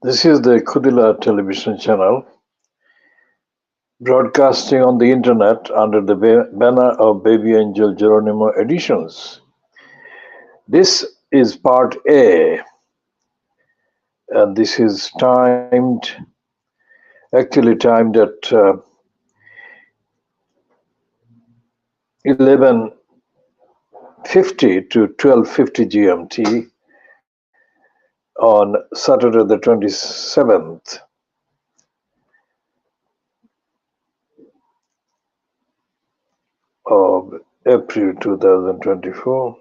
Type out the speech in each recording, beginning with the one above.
This is the KhoodeelaarTV television channel, broadcasting on the internet under the banner of Baby Angel Geronimo Editions. This is part A, and this is actually timed at 11:50 to 12:50 GMT on Saturday the 27th of April 2024.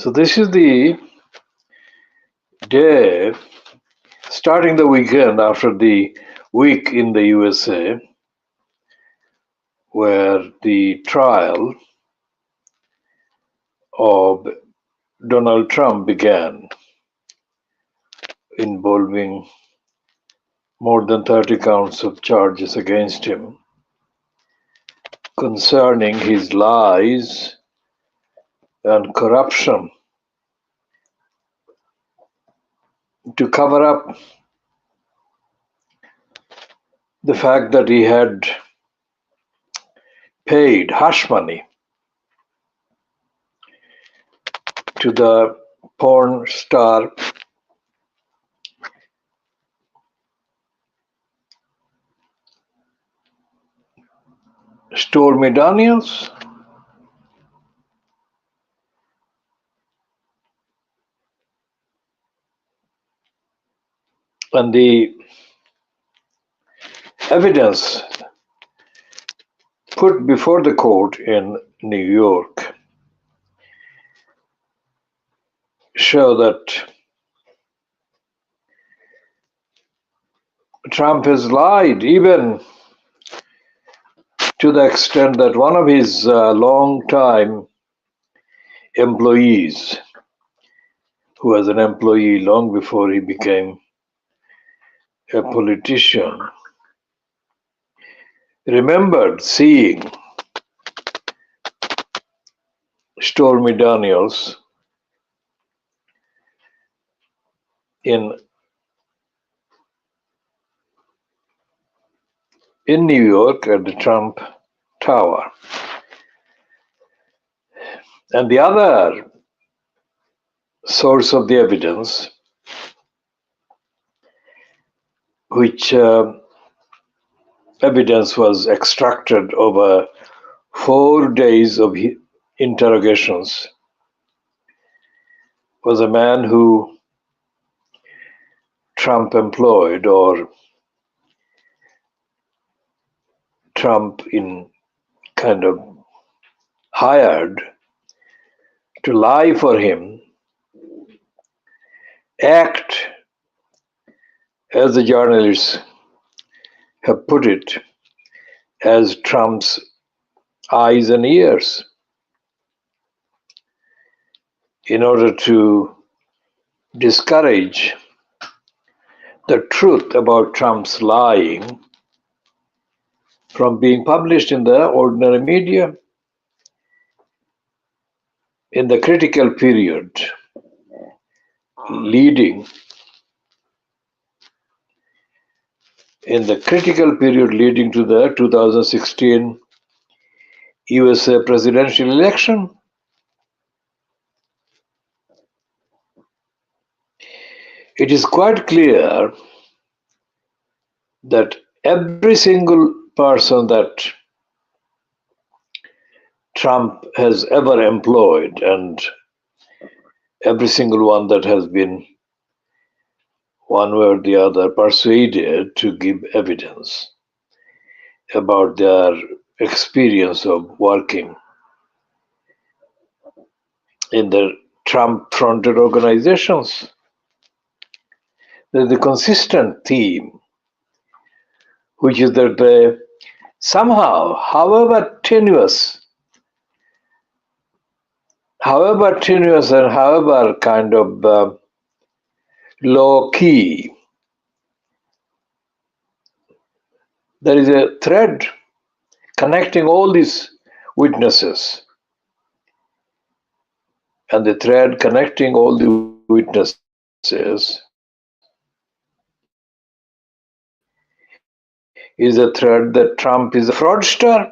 So this is the day starting the weekend after the week in the USA, where the trial of Donald Trump began, involving more than 30 counts of charges against him concerning his lies and corruption to cover up the fact that he had paid hush money to the porn star Stormy Daniels. And the evidence put before the court in New York show that Trump has lied, even to the extent that one of his long-time employees, who was an employee long before he became a politician, remembered seeing Stormy Daniels in New York at the Trump Tower. And the other source of the evidence, which evidence was extracted over 4 days of interrogations was a man who Trump employed, or Trump in kind of hired to lie for him, act, as the journalists have put it, as Trump's eyes and ears in order to discourage the truth about Trump's lying from being published in the ordinary media in the critical period leading to the 2016 USA presidential election. It is quite clear that every single person that Trump has ever employed, and every single one that has been one way or the other persuaded to give evidence about their experience of working in the Trump-fronted organizations, there's a consistent theme, which is that they somehow, however tenuous and however kind of low key, there is a thread connecting all these witnesses. And the thread connecting all the witnesses is a thread that Trump is a fraudster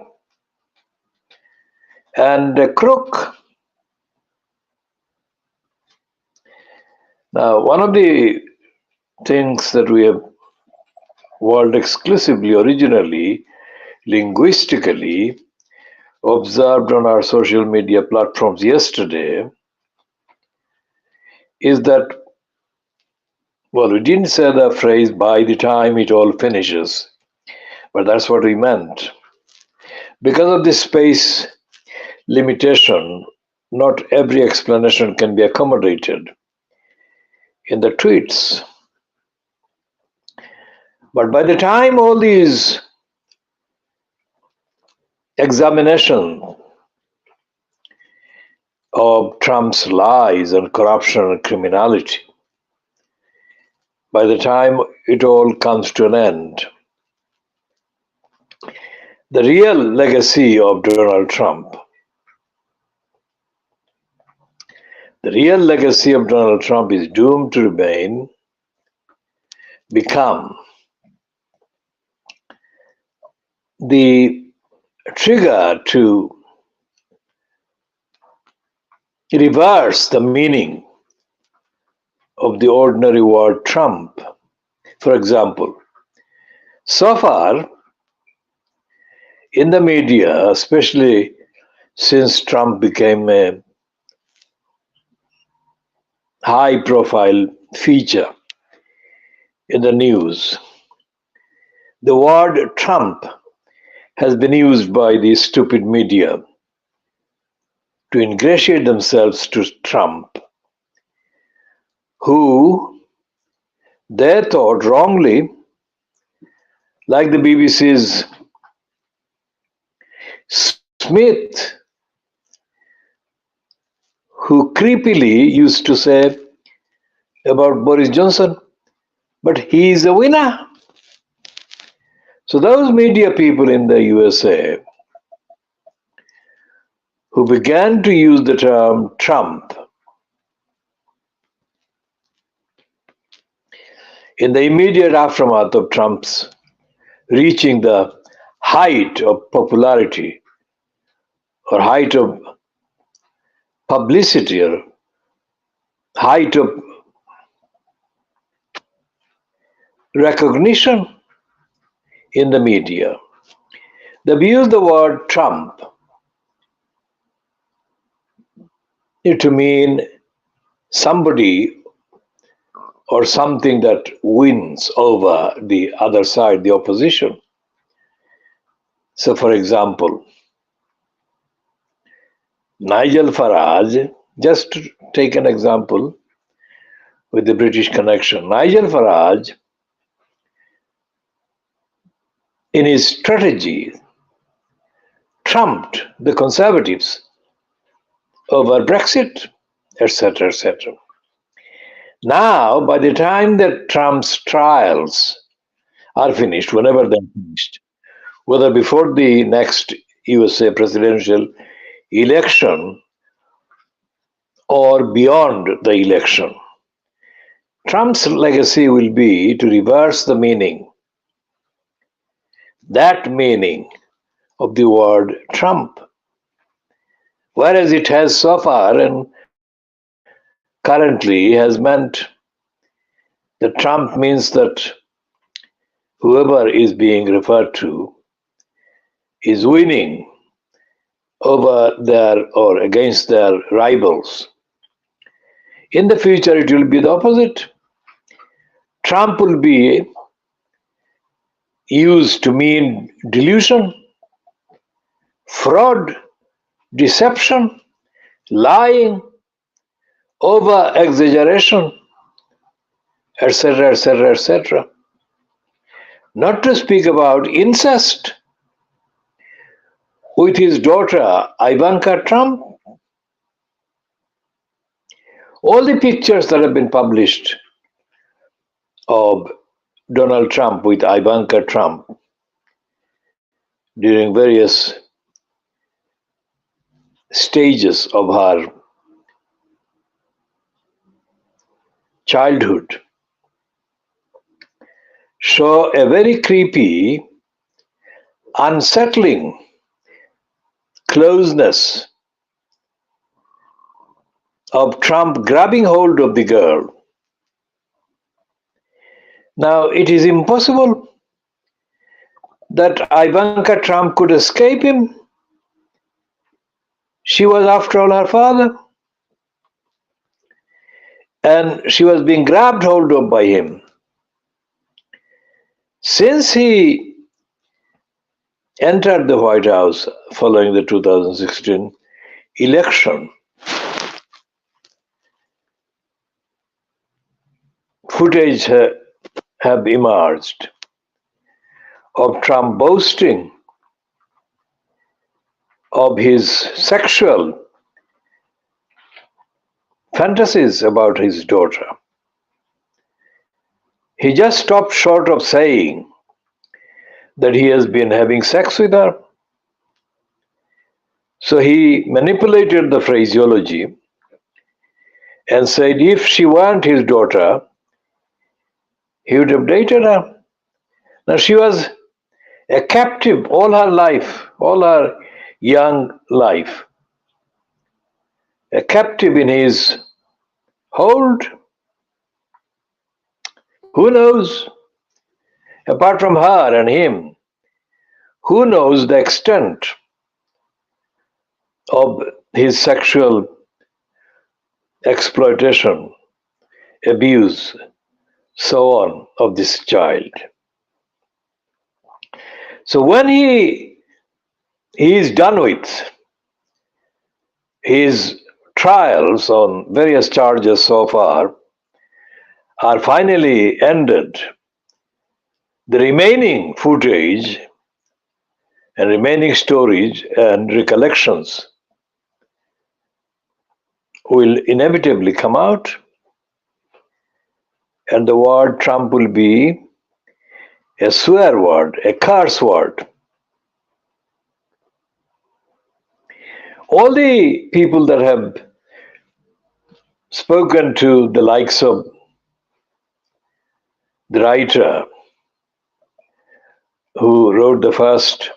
and a crook. Now, one of the things that we have world exclusively, originally, linguistically, observed on our social media platforms yesterday is that, well, we didn't say the phrase by the time it all finishes, but that's what we meant. Because of this space limitation, not every explanation can be accommodated in the tweets. But by the time all these examination of Trump's lies and corruption and criminality, by the time it all comes to an end, the real legacy of Donald Trump, is doomed to become the trigger to reverse the meaning of the ordinary word Trump. For example, so far in the media, especially since Trump became a high-profile feature in the news, the word Trump has been used by the stupid media to ingratiate themselves to Trump, who they thought wrongly, like the BBC's Smith, who creepily used to say about Boris Johnson, but he is a winner. So those media people in the USA who began to use the term Trump in the immediate aftermath of Trump's reaching the height of popularity or height of publicity or height of recognition in the media. They've used the word Trump to mean somebody or something that wins over the other side, the opposition. So, for example, Nigel Farage, just to take an example with the British connection, Nigel Farage, in his strategy, trumped the Conservatives over Brexit, etc., etc. Now, by the time that Trump's trials are finished, whenever they're finished, whether before the next USA presidential election or beyond the election, Trump's legacy will be to reverse the meaning, that meaning of the word Trump. Whereas it has so far and currently has meant that Trump means that whoever is being referred to is winning over their or against their rivals. In the future, it will be the opposite. Trump will be used to mean delusion, fraud, deception, lying, over exaggeration, etc., etc., etc. Not to speak about incest with his daughter Ivanka Trump. All the pictures that have been published of Donald Trump with Ivanka Trump during various stages of her childhood show a very creepy, unsettling closeness of Trump grabbing hold of the girl. Now, it is impossible that Ivanka Trump could escape him. She was, after all, her father. And she was being grabbed hold of by him. Since he entered the White House following the 2016 election, footage have emerged of Trump boasting of his sexual fantasies about his daughter. He just stopped short of saying that he has been having sex with her. So he manipulated the phraseology and said if she weren't his daughter, he would have dated her. Now, she was a captive all her life, all her young life, a captive in his hold. Who knows? Apart from her and him, who knows the extent of his sexual exploitation, abuse, so on of this child? So when he is done with his trials on various charges so far are finally ended, the remaining footage and remaining storage and recollections will inevitably come out, and the word Trump will be a swear word, a curse word. All the people that have spoken to the likes of the writer who wrote the first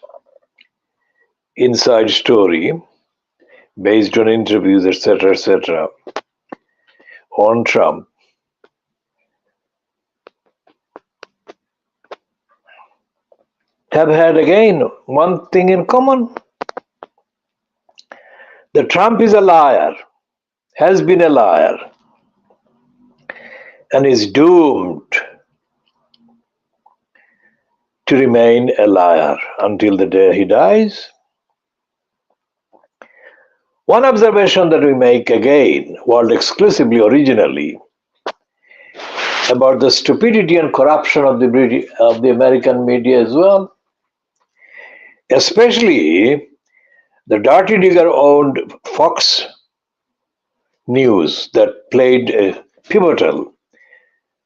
inside story based on interviews, etc., on Trump, have had again one thing in common: that Trump is a liar, has been a liar, and is doomed to remain a liar until the day he dies. One observation that we make again, world exclusively originally, about the stupidity and corruption of the American media as well, especially the dirty digger owned Fox News that played a pivotal,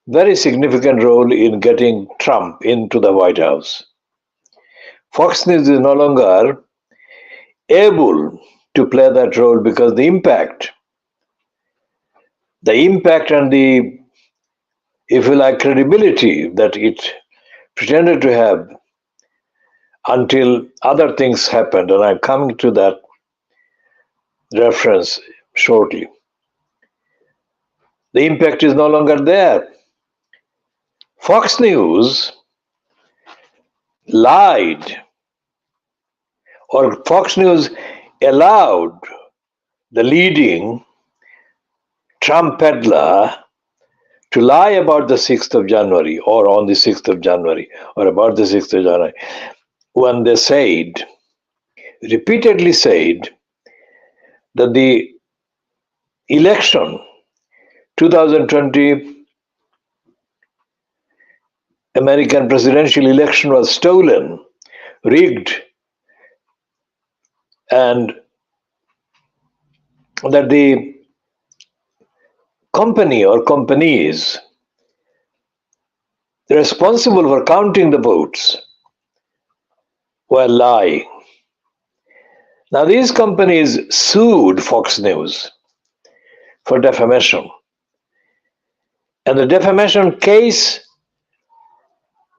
very significant role in getting Trump into the White House. Fox News is no longer able to play that role because the impact and the, if you like, credibility that it pretended to have until other things happened, and I'm coming to that reference shortly. The impact is no longer there. Fox News lied, or Fox News allowed the leading Trump peddler to lie about the 6th of January, or on the 6th of January, or about the 6th of January, when they said, repeatedly said, that the election, 2020 American presidential election, was stolen, rigged, and that the company or companies responsible for counting the votes were lying. Now, these companies sued Fox News for defamation. And the defamation case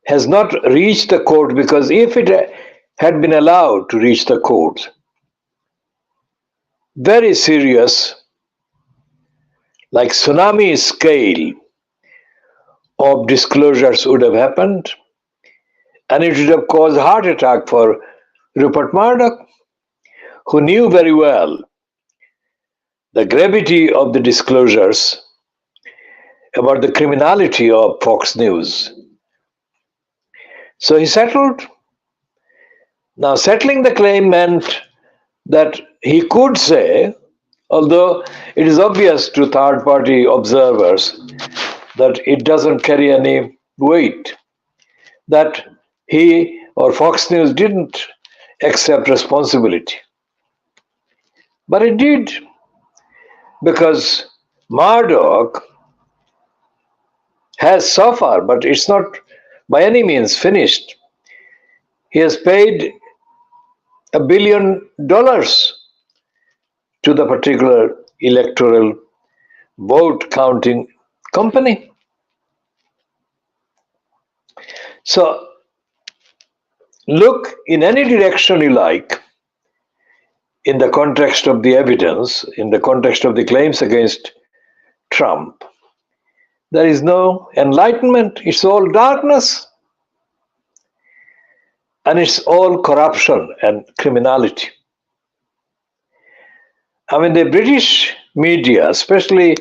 has not reached the court, because if it had been allowed to reach the court, very serious, like tsunami scale of disclosures would have happened, and it would have caused heart attack for Rupert Murdoch, who knew very well the gravity of the disclosures about the criminality of Fox News. So he settled. Now, settling the claim meant that he could say, although it is obvious to third-party observers that it doesn't carry any weight, that he or Fox News didn't accept responsibility. But it did, because Murdoch has so far, but it's not by any means finished. He has paid $1 billion to the particular electoral vote counting company. So look in any direction you like, in the context of the evidence, in the context of the claims against Trump. There is no enlightenment. It's all darkness. And it's all corruption and criminality. I mean, the British media, especially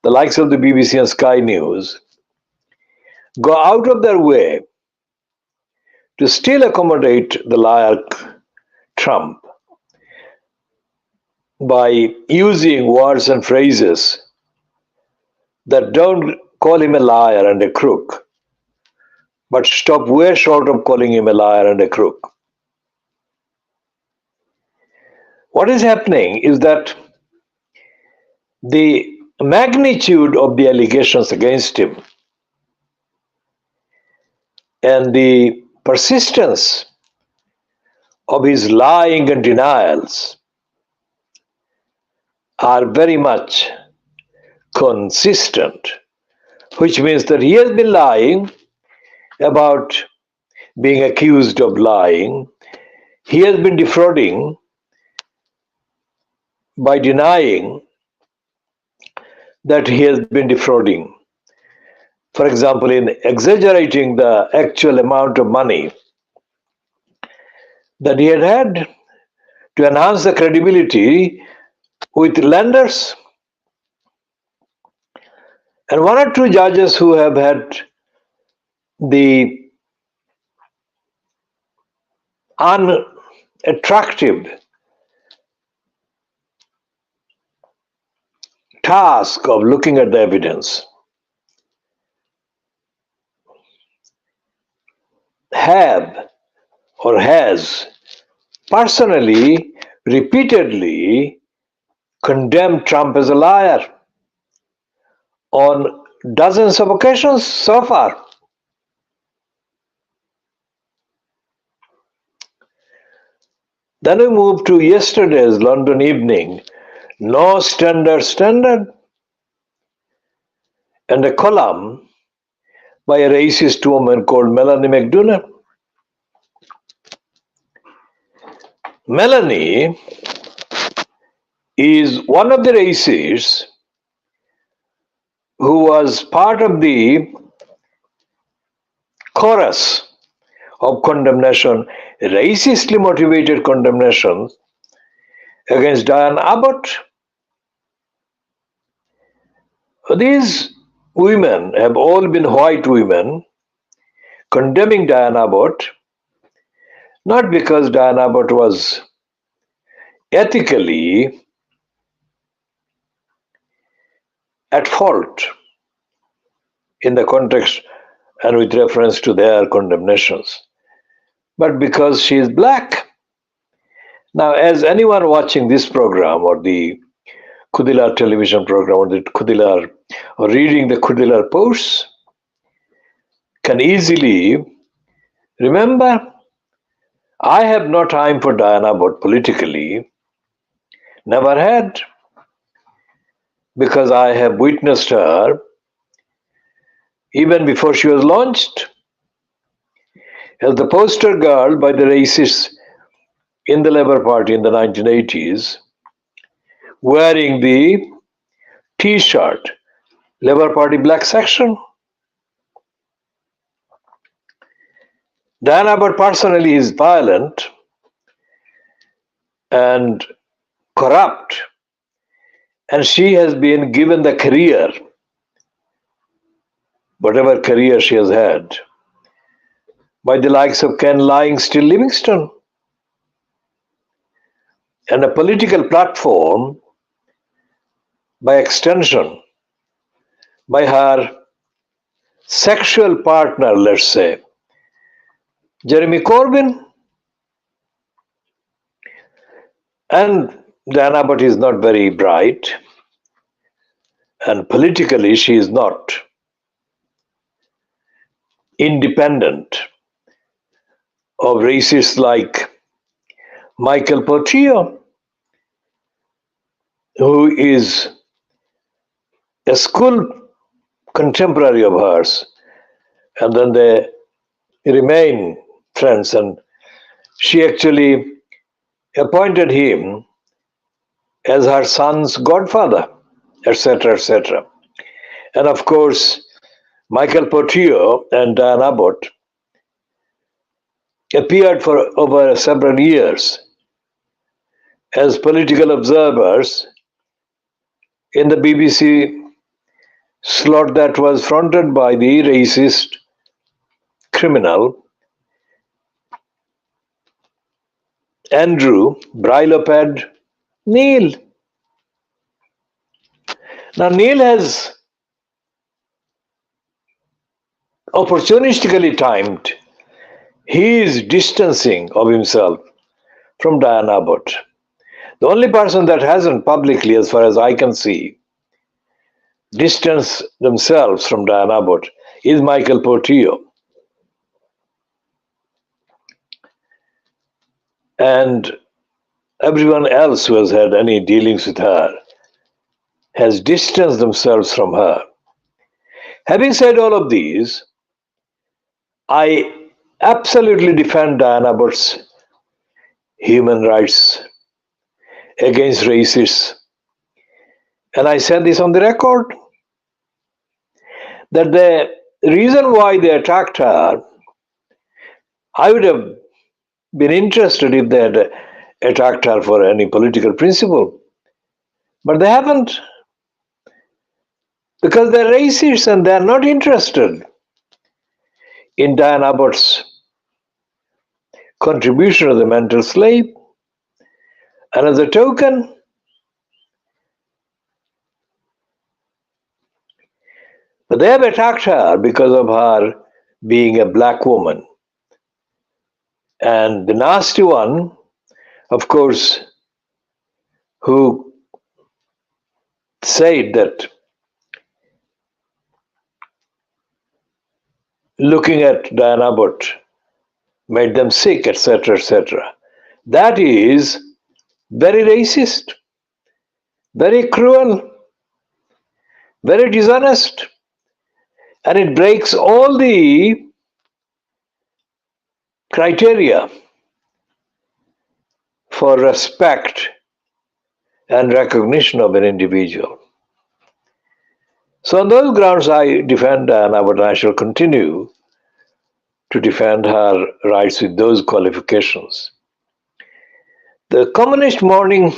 the likes of the BBC and Sky News, go out of their way to still accommodate the liar Trump by using words and phrases that don't call him a liar and a crook, but stop way short of calling him a liar and a crook. What is happening is that the magnitude of the allegations against him and the persistence of his lying and denials are very much consistent, which means that he has been lying about being accused of lying. He has been defrauding by denying that he has been defrauding. For example, in exaggerating the actual amount of money that he had to enhance the credibility with lenders, and one or two judges who have had the unattractive task of looking at the evidence have or has personally, repeatedly condemned Trump as a liar on dozens of occasions so far. Then we move to yesterday's London evening, No Standard, and a column by a racist woman called Melanie McDonough. Melanie is one of the racists who was part of the chorus of condemnation, racistly motivated condemnation against Diane Abbott. These women have all been white women condemning Diane Abbott, not because Diane Abbott was ethically at fault in the context and with reference to their condemnations, but because she is black. Now, as anyone watching this program or the Khoodeelaar television program or the Khoodeelaar or reading the Khoodeelaar posts can easily remember, I have no time for Diane Abbott politically, never had, because I have witnessed her even before she was launched as the poster girl by the racists in the Labour Party in the 1980s, wearing the T-shirt, Labour Party black section. Diane Abbott personally is violent and corrupt, and she has been given the career, whatever career she has had, by the likes of Ken Lying Still Livingston, and a political platform by extension by her sexual partner, let's say, Jeremy Corbyn. And Diane Abbott is not very bright, and politically she is not independent of racists like Michael Portillo, who is a school contemporary of hers, and then they remain friends, and she actually appointed him as her son's godfather, etc., etc. And of course, Michael Portillo and Diane Abbott appeared for over several years as political observers in the BBC slot that was fronted by the racist criminal Andrew Briloped Neil. Now, Neil has opportunistically timed his distancing of himself from Diane Abbott. The only person that hasn't publicly, as far as I can see, distanced themselves from Diane Abbott is Michael Portillo. And everyone else who has had any dealings with her has distanced themselves from her. Having said all of these, I absolutely defend Diane Abbott's human rights against racists. And I said this on the record, that the reason why they attacked her, I would have been interested if they had attacked her for any political principle. But they haven't, because they're racists and they're not interested in Diane Abbott's contribution to the mental slave. And as a token, they have attacked her because of her being a black woman. And the nasty one, of course, who said that looking at Diane Abbott made them sick, etc., etc. That is very racist, very cruel, very dishonest, and it breaks all the criteria for respect and recognition of an individual. So on those grounds, I defend Diane Abbott, and I shall continue to defend her rights with those qualifications. The Communist Morning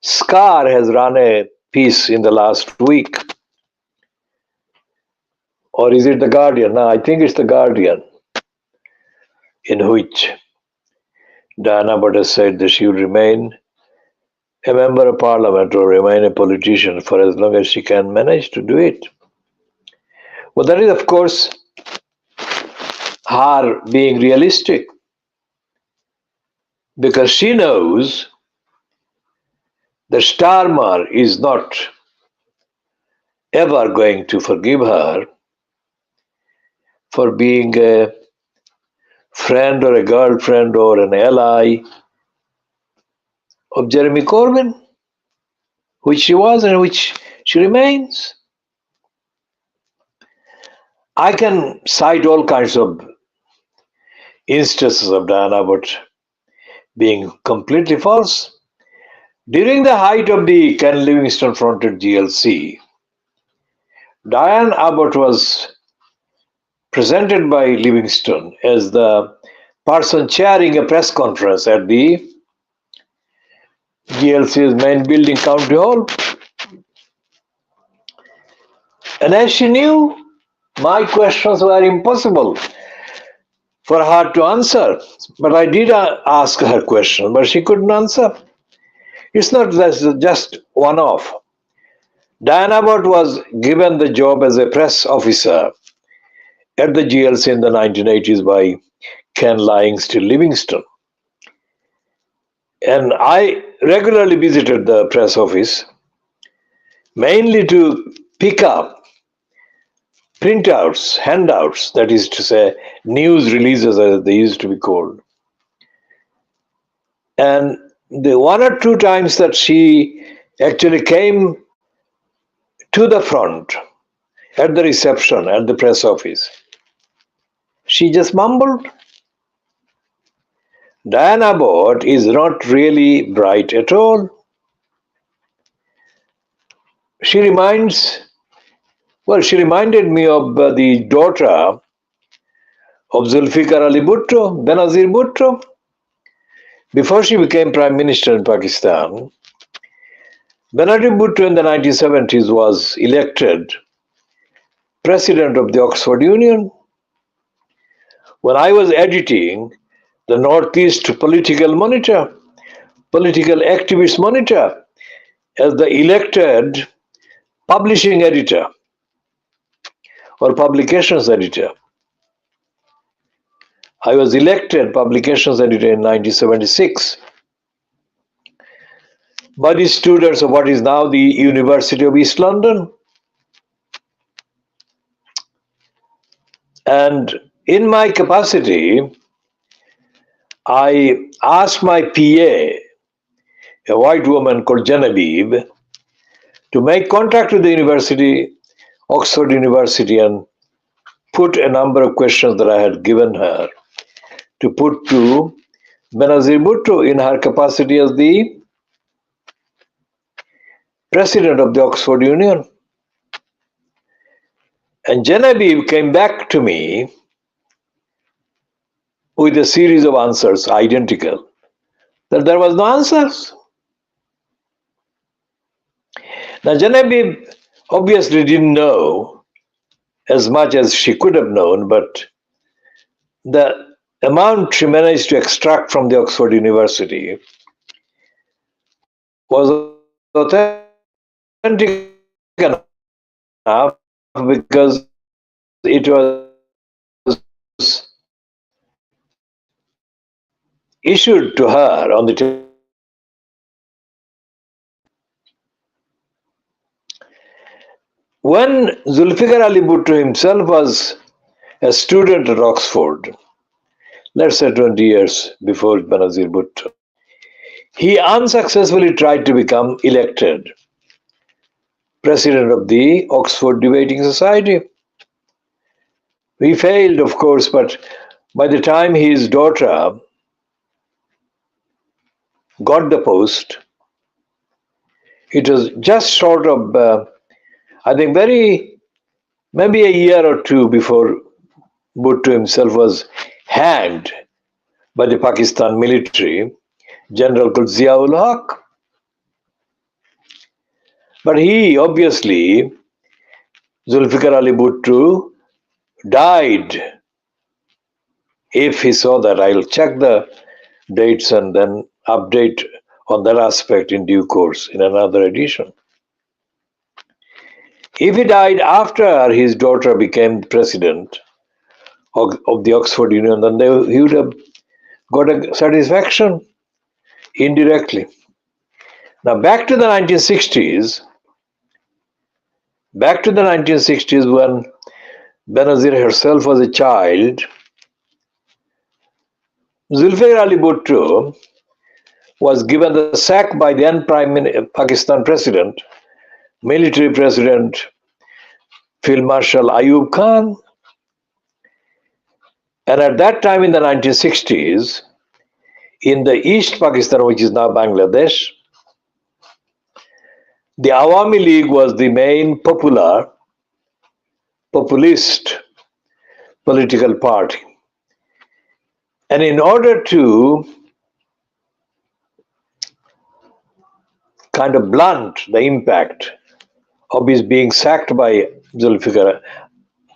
Scar has run a piece in the last week. Or is it The Guardian? No, I think it's The Guardian, in which Diane Abbott has said that she will remain a member of parliament or remain a politician for as long as she can manage to do it. Well, that is, of course, her being realistic, because she knows that Starmer is not ever going to forgive her for being a friend or a girlfriend or an ally of Jeremy Corbyn, which she was and which she remains. I can cite all kinds of instances of Diane Abbott being completely false. During the height of the Ken Livingstone fronted GLC, Diane Abbott was presented by Livingstone as the person chairing a press conference at the GLC's main building, County Hall. And as she knew, my questions were impossible for her to answer. But I did ask her question, but she couldn't answer. It's not just one-off. Diane Abbott was given the job as a press officer at the GLC in the 1980s by Ken Livingstone. And I regularly visited the press office, mainly to pick up printouts, handouts, that is to say, news releases as they used to be called. And the one or two times that she actually came to the front at the reception at the press office, she just mumbled. Diane Abbott is not really bright at all. She reminded me of the daughter of Zulfikar Ali Bhutto, Benazir Bhutto. Before she became Prime Minister in Pakistan, Benazir Bhutto in the 1970s was elected President of the Oxford Union. When I was editing the Northeast Political Monitor, Political Activist Monitor, as the elected publishing editor or publications editor. I was elected publications editor in 1976 by the students of what is now the University of East London. And in my capacity, I asked my PA, a white woman called Genevieve, to make contact with the university, Oxford University, and put a number of questions that I had given her to put to Benazir Bhutto in her capacity as the president of the Oxford Union. And Genevieve came back to me with a series of answers identical, that there was no answers. Now, Genevieve obviously didn't know as much as she could have known, but the amount she managed to extract from the Oxford University was authentic enough because it was issued to her on the when Zulfikar Ali Bhutto himself was a student at Oxford, let's say 20 years before Benazir Bhutto, he unsuccessfully tried to become elected president of the Oxford Debating Society. He failed, of course, but by the time his daughter got the post, it was just short of, I think, maybe a year or two before Bhutto himself was hanged by the Pakistan military, General called Ziaul Haq. But he obviously, Zulfikar Ali Bhutto, died. If he saw that, I'll check the dates and then update on that aspect in due course in another edition. If he died after his daughter became president of the Oxford Union, then he would have got a satisfaction indirectly. Now back to the 1960s. Back to the 1960s when Benazir herself was a child, Zulfikar Ali Bhutto was given the sack by the then Pakistan president, military president Field Marshal Ayub Khan. And at that time in the 1960s, in the East Pakistan, which is now Bangladesh, the Awami League was the main populist political party. And in order to kind of blunt the impact of his being sacked by Zulfikar,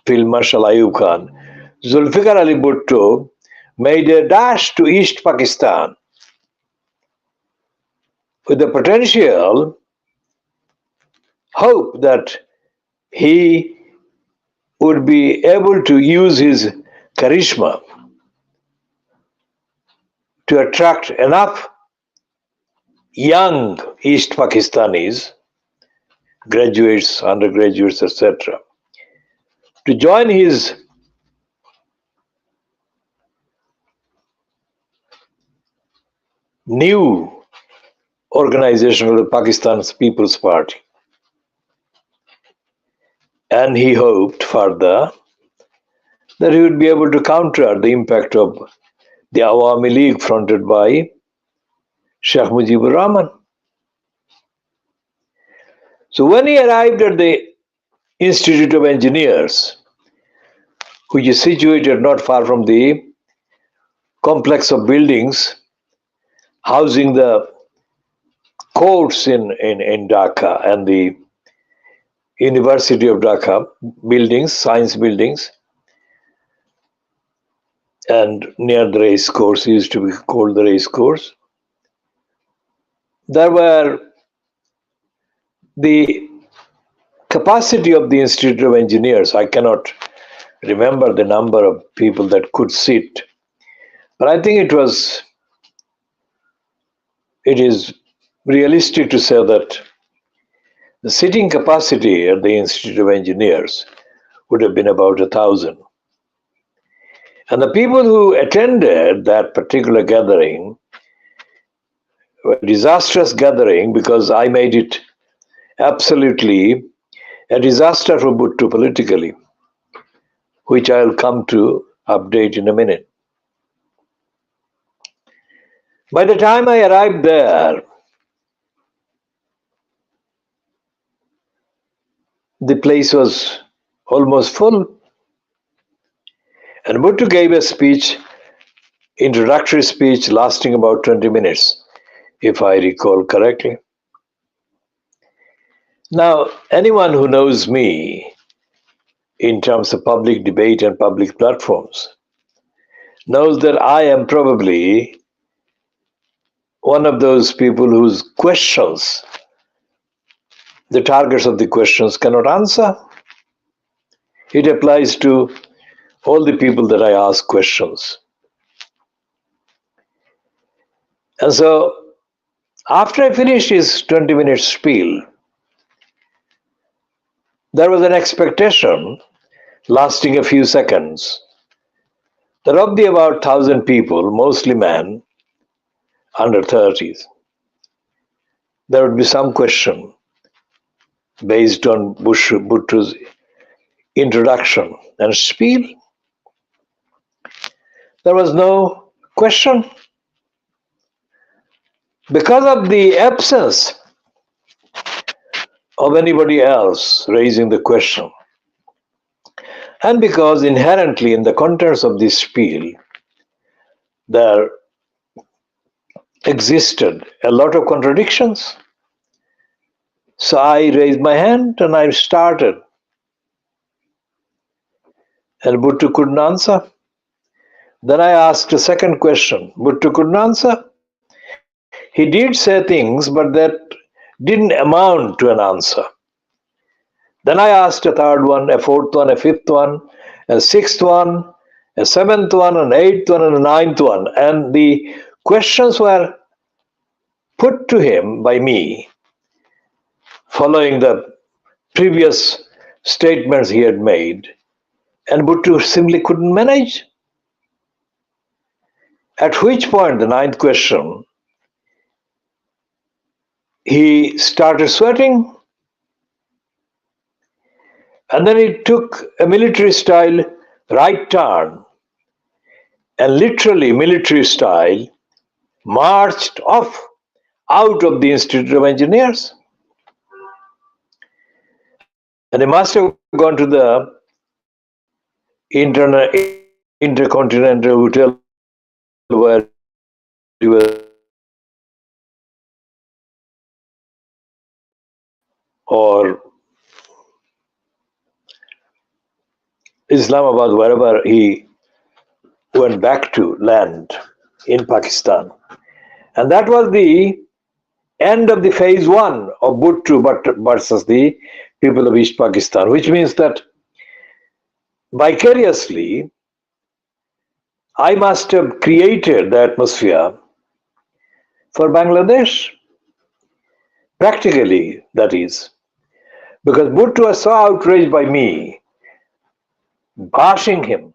Field Marshal Ayub Khan, Zulfikar Ali Bhutto made a dash to East Pakistan with the potential hope that he would be able to use his charisma to attract enough young East Pakistanis, graduates, undergraduates, etc., to join his new organization of the Pakistan's People's Party. And he hoped further that he would be able to counter the impact of the Awami League fronted by Sheikh Mujibur Rahman. So when he arrived at the Institute of Engineers, which is situated not far from the complex of buildings housing the courts in Dhaka and the University of Dhaka buildings, science buildings, and near the race course, used to be called the race course, there were the capacity of the Institute of Engineers. I cannot remember the number of people that could sit, but I think it is realistic to say that the sitting capacity at the Institute of Engineers would have been about 1,000. And the people who attended that particular gathering were a disastrous gathering because I made it absolutely a disaster for Bhutto politically, which I'll come to update in a minute. By the time I arrived there, the place was almost full. And Bhutto gave a speech introductory speech lasting about 20 minutes, if I recall correctly. Now, anyone who knows me in terms of public debate and public platforms knows that I am probably one of those people whose questions, the targets of the questions, cannot answer. It applies to all the people that I ask questions. And so, after I finished his 20-minute spiel, there was an expectation lasting a few seconds that of the about 1,000 people, mostly men, under 30s, there would be some question based on Bhutto's introduction and spiel. There was no question because of the absence of anybody else raising the question, and because inherently in the contents of this spiel there existed a lot of contradictions. So I raised my hand and I started. And Bhutto couldn't answer. Then I asked a second question. Bhutto couldn't answer. He did say things, but that didn't amount to an answer. Then I asked a third one, a fourth one, a fifth one, a sixth one, a seventh one, an eighth one, and a ninth one. And the questions were put to him by me following the previous statements he had made, and Bhutto simply couldn't manage. At which point, the ninth question, he started sweating, and then he took a military style right turn and literally military style marched off out of the Institute of Engineers. And he must have gone to the Intercontinental Hotel where he was, or Islamabad, wherever he went back to land in Pakistan. And that was the end of the phase one of Bhutto versus the people of East Pakistan, which means that vicariously I must have created the atmosphere for Bangladesh. Practically, that is. Because Bhutto was so outraged by me, bashing him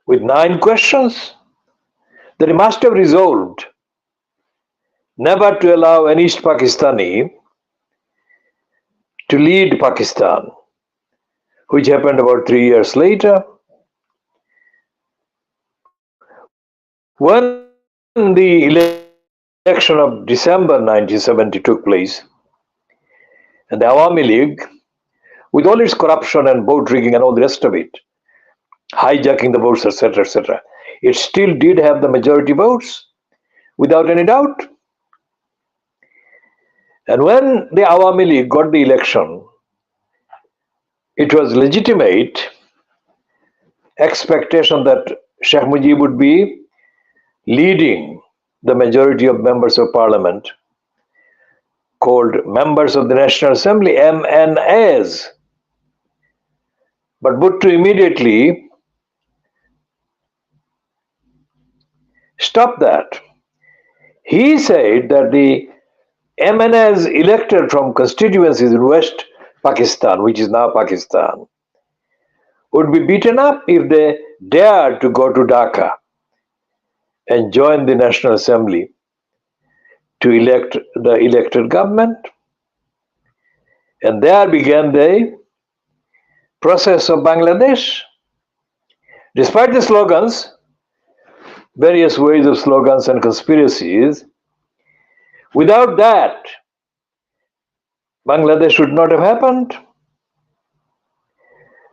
with 9 questions, that he must have resolved never to allow an East Pakistani to lead Pakistan, which happened about 3 years later. When the election of December 1970 took place, and the Awami League, with all its corruption and vote rigging and all the rest of it, hijacking the votes, etc., it still did have the majority votes, without any doubt. And when the Awami League got the election, it was legitimate expectation that Sheikh Mujib would be leading the majority of members of parliament, called members of the National Assembly, MNAs. But Bhutto immediately stopped that. He said that the MNAs elected from constituencies in West Pakistan, which is now Pakistan, would be beaten up if they dared to go to Dhaka and join the National Assembly to elect the elected government. And there began the process of Bangladesh. Despite the slogans, various ways of slogans and conspiracies, without that, Bangladesh would not have happened.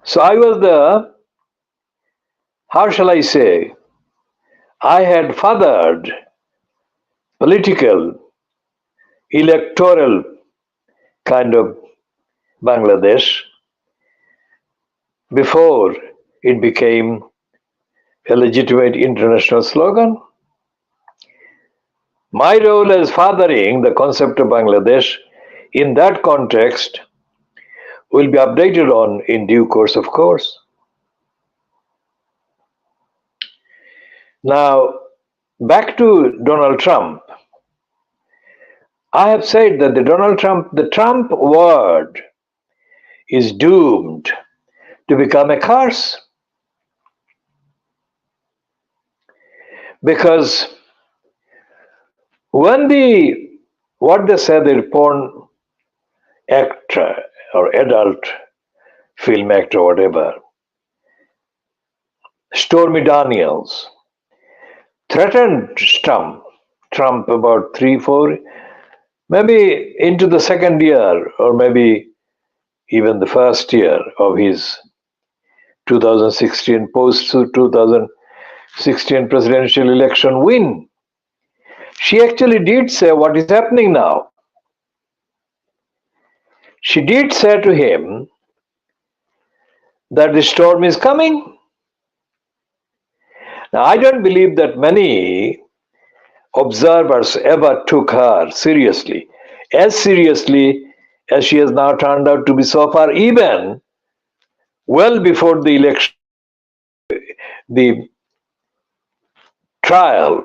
So I was the, how shall I say, I had fathered political, electoral kind of Bangladesh before it became a legitimate international slogan. My role as fathering the concept of Bangladesh in that context will be updated on in due course, of course. Now, back to Donald Trump. I have said that the Trump word is doomed to become a curse because when what they say, the porn actor or adult film actor, whatever, Stormy Daniels threatened Trump about 3, 4, maybe into the second year or maybe even the first year of his 2016 post 2016 presidential election win. She actually did say what is happening now. She did say to him that the storm is coming. Now, I don't believe that many observers ever took her seriously, as seriously as she has now turned out to be so far, even well before the election, the trial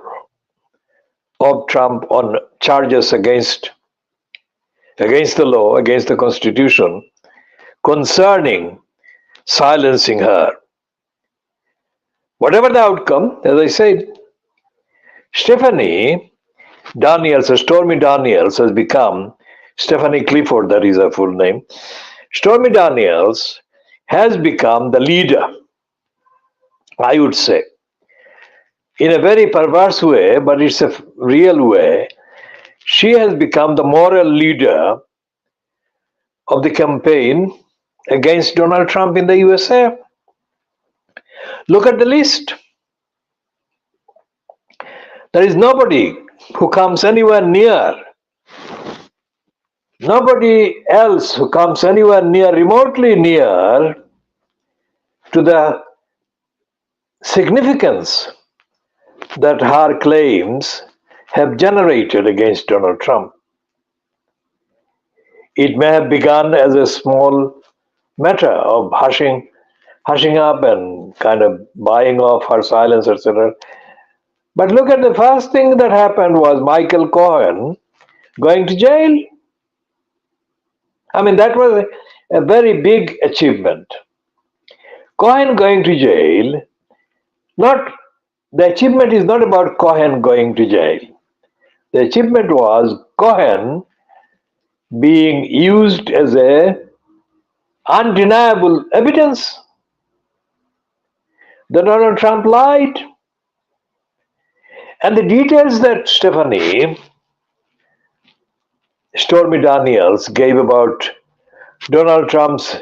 of Trump on charges against the law, against the Constitution, concerning silencing her. Whatever the outcome, as I said, Stormy Daniels has become Stephanie Clifford, that is her full name. Stormy Daniels has become the leader, I would say, in a very perverse way, but it's a real way. She has become the moral leader of the campaign against Donald Trump in the USA. Look at the list. There is nobody who comes anywhere near, nobody else who comes anywhere near, remotely near to the significance that her claims have generated against Donald Trump. It may have begun as a small matter of hushing up and kind of buying off her silence, etc. But look at the first thing that happened was Michael Cohen going to jail. I mean, that was a very big achievement. Cohen going to jail, the achievement is not about Cohen going to jail. The achievement was Cohen being used as a undeniable evidence that Donald Trump lied. And the details that Stormy Daniels gave about Donald Trump's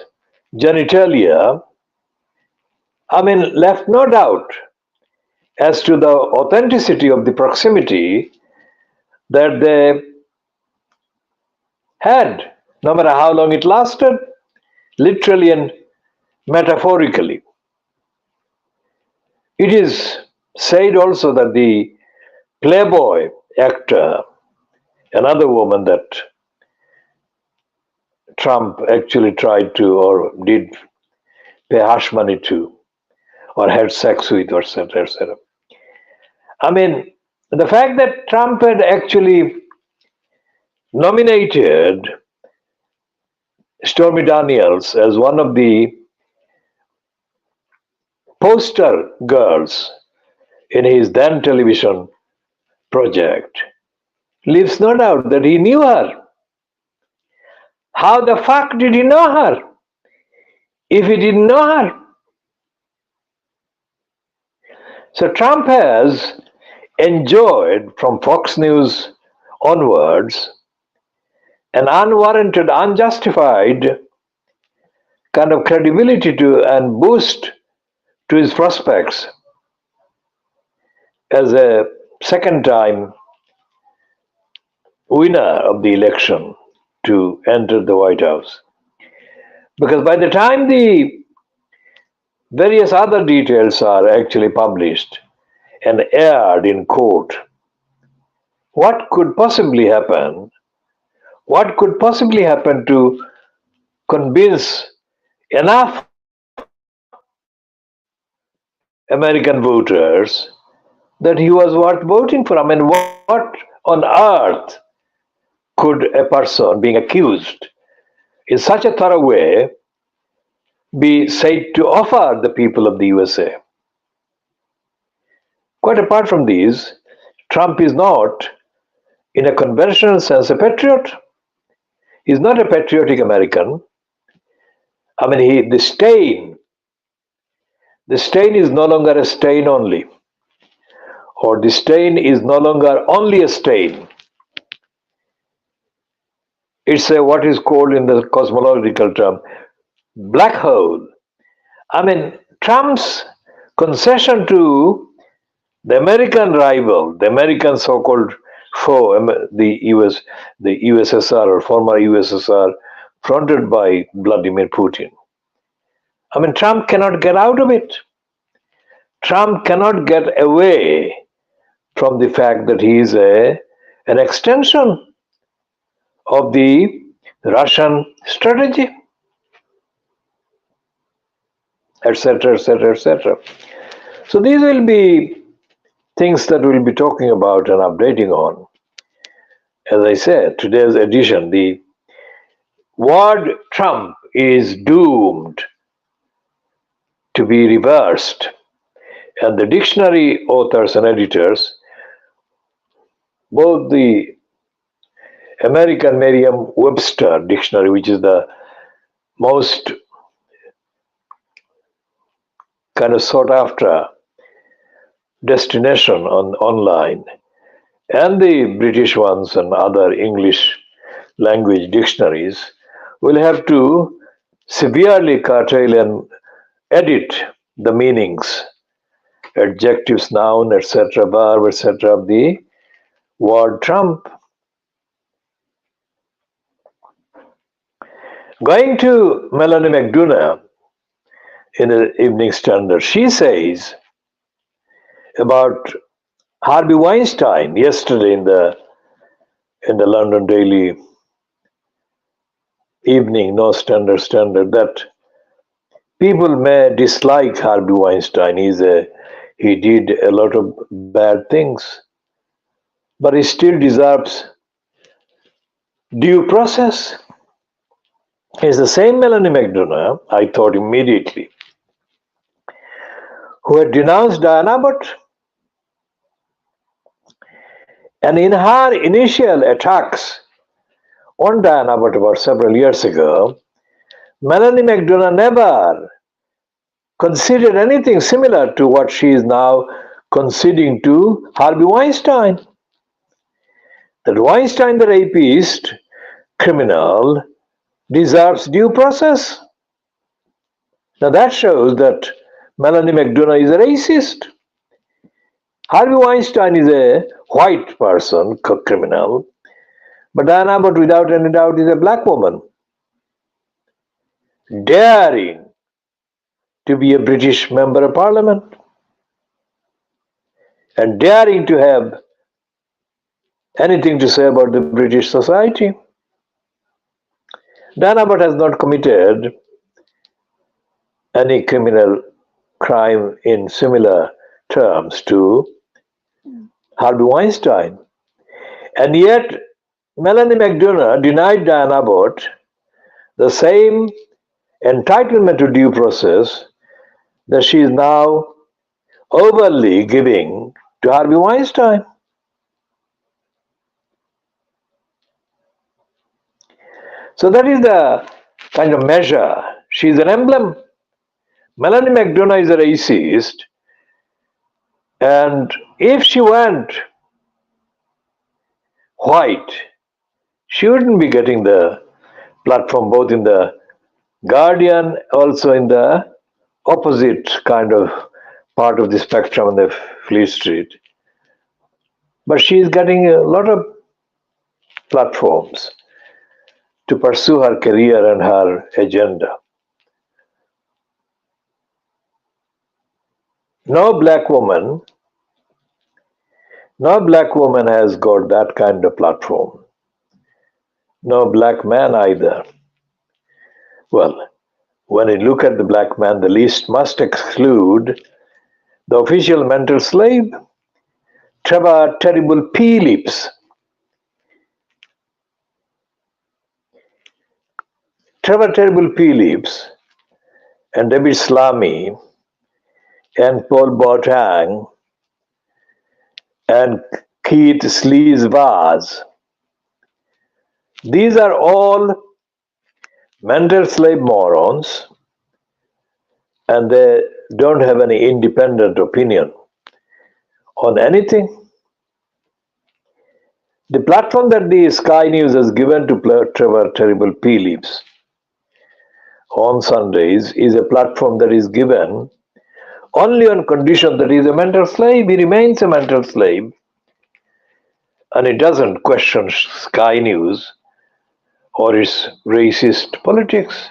genitalia, left no doubt as to the authenticity of the proximity that they had, no matter how long it lasted, literally and metaphorically. It is said also that the Playboy actor, another woman that Trump actually tried to or did pay hush money to or had sex with, etc., etc. The fact that Trump had actually nominated Stormy Daniels as one of the poster girls in his then television project leaves no doubt that he knew her. How the fuck did he know her if he didn't know her? So Trump has enjoyed from Fox News onwards an unwarranted, unjustified kind of credibility to and boost to his prospects as a second time winner of the election to enter the White House. Because by the time the various other details are actually published and aired in court, what could possibly happen? What could possibly happen to convince enough American voters that he was worth voting for? I mean, what on earth could a person being accused in such a thorough way be said to offer the people of the USA? Quite apart from these, Trump is not, in a conventional sense, a patriot. He's not a patriotic American. I mean, the stain is no longer a stain only, or the stain is no longer only a stain. It's a what is called in the cosmological term black hole. I mean, Trump's concession to the American rival, the American so-called foe, the USSR or former USSR, fronted by Vladimir Putin. I mean, Trump cannot get out of it. Trump cannot get away from the fact that he is an extension of the Russian strategy, etc., etc., etc. So these will be things that we'll be talking about and updating on. As I said, today's edition, the word Trump is doomed to be reversed, and the dictionary authors and editors, both the American Merriam-Webster dictionary, which is the most kind of sought after destination online, and the British ones and other English language dictionaries, will have to severely curtail and edit the meanings, adjectives, noun, etc., verb, etc., of the word Trump. Going to Melanie McDonough in the Evening Standard, she says about Harvey Weinstein yesterday in the London Daily Evening, no standard, that people may dislike Harvey Weinstein. He did a lot of bad things, but he still deserves due process. It's the same Melanie McDonough, I thought immediately, who had denounced Diane Abbott. And in her initial attacks on Diane Abbott about several years ago, Melanie McDonough never considered anything similar to what she is now conceding to Harvey Weinstein. That Weinstein, the rapist, criminal, deserves due process. Now that shows that Melanie McDonough is a racist. Harvey Weinstein is a white person, criminal, but Diane Abbott, without any doubt, is a black woman, daring to be a British member of parliament and daring to have anything to say about the British society. Diane Abbott has not committed any criminal crime in similar terms to Harvey Weinstein. And yet, Melanie McDonough denied Diane Abbott the same entitlement to due process that she is now overly giving to Harvey Weinstein. So that is the kind of measure. She is an emblem. Melanie McDonough is a racist, and if she weren't white, she wouldn't be getting the platform both in the Guardian, also in the opposite kind of part of the spectrum on the Fleet Street. But she is getting a lot of platforms to pursue her career and her agenda. No black woman, no black woman has got that kind of platform. No black man either. Well, when you look at the black man, the list must exclude the official mental slave, Trevor Terrible P. Lips. Trevor Terrible P. Lips and David Slamy and Paul Boateng and Keith Sleaze Vaz. These are all mental slave morons, and they don't have any independent opinion on anything. The platform that the Sky News has given to Trevor Terrible P. Lips on Sundays is a platform that is given only on condition that he is a mental slave. He remains a mental slave, and he doesn't question Sky News or its racist politics.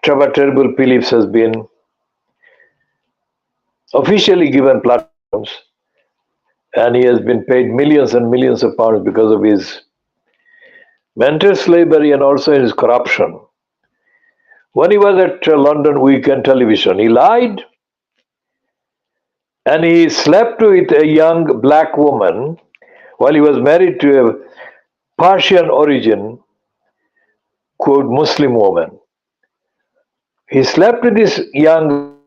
Trevor Terrible P. Lips has been officially given platforms, and he has been paid millions and millions of pounds because of his mental slavery and also his corruption. When he was at London Weekend Television, he lied and he slept with a young black woman while he was married to a Persian origin, quote, Muslim woman. He slept with this young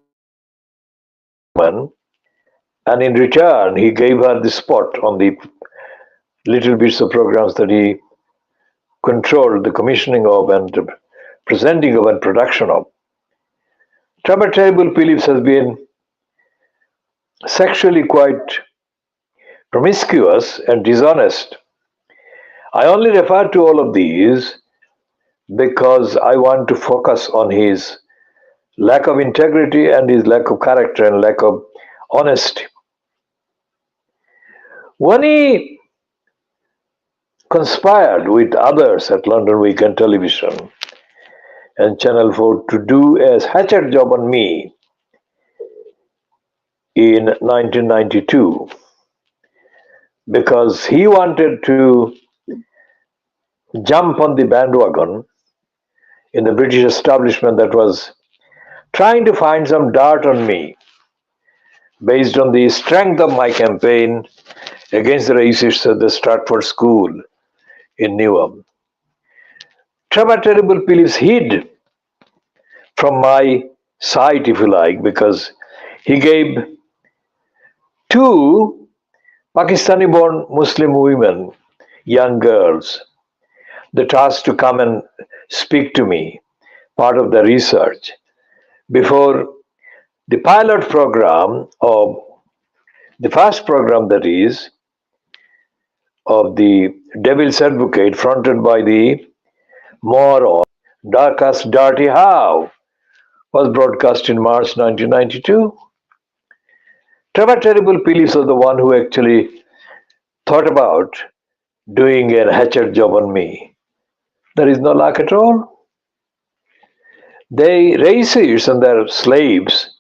woman, and in return, he gave her the spot on the little bits of programs that he controlled the commissioning of and presenting of and production of. Trevor Terrible P. Lips has been sexually quite promiscuous and dishonest. I only refer to all of these because I want to focus on his lack of integrity and his lack of character and lack of honesty. When he conspired with others at London Weekend Television and Channel 4 to do a hatchet job on me in 1992, because he wanted to jump on the bandwagon in the British establishment that was trying to find some dirt on me based on the strength of my campaign against the racists at the Stratford School in Newham. Trevor Terrible P. Lips hid from my sight, if you like, because he gave two Pakistani-born Muslim women, young girls, the task to come and speak to me, part of the research, before the pilot program of the first program, that is, of the Devil's Advocate, fronted by the moron, darkest dirty Howe, was broadcast in March 1992. Trevor Terrible P. Lips was the one who actually thought about doing a hatchet job on me. There is no luck at all. They racists and their slaves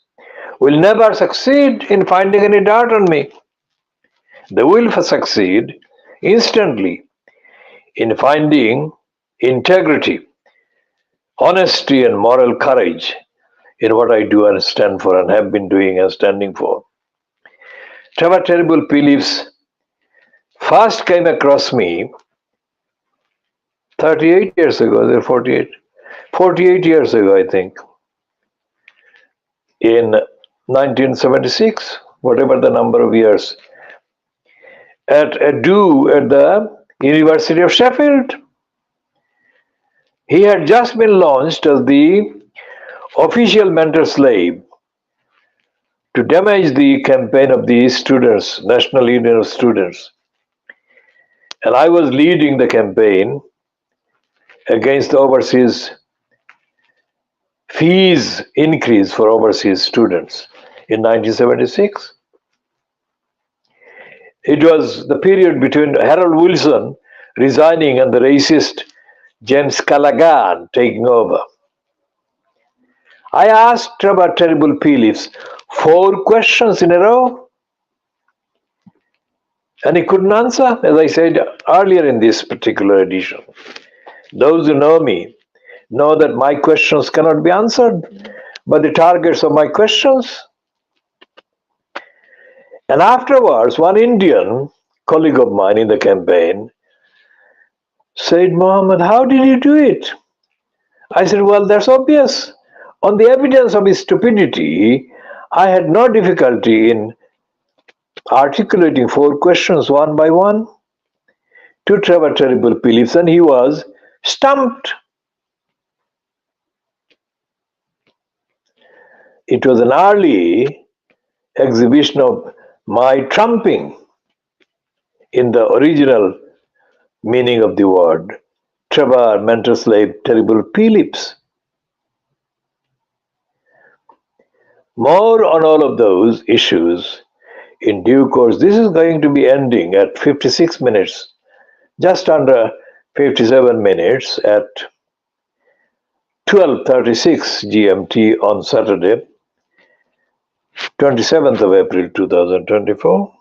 will never succeed in finding any dirt on me. They will succeed instantly in finding integrity, honesty, and moral courage in what I do and stand for and have been doing and standing for. Trevor Terrible P. Lips first came across me 38 years ago, 48 years ago, I think, in 1976, whatever the number of years, at a do at the University of Sheffield. He had just been launched as the official mental slave to damage the campaign of the students, National Union of Students. And I was leading the campaign against the overseas fees increase for overseas students in 1976. It was the period between Harold Wilson resigning and the racist James Callaghan taking over. I asked Trevor Terrible Phillips 4 questions in a row, and he couldn't answer, as I said earlier in this particular edition. Those who know me know that my questions cannot be answered by the targets of my questions. And afterwards, one Indian colleague of mine in the campaign said, Mohammed, how did you do it? I said, well, that's obvious. On the evidence of his stupidity, I had no difficulty in articulating 4 questions one by one to Trevor Terrible Phillips, and he was stumped. It was an early exhibition of my trumping in the original meaning of the word. Trevor, mentor slave, Terrible Phillips. More on all of those issues in due course. This is going to be ending at 56 minutes, just under 57 minutes at 12:36 GMT on Saturday, 27th of April 2024.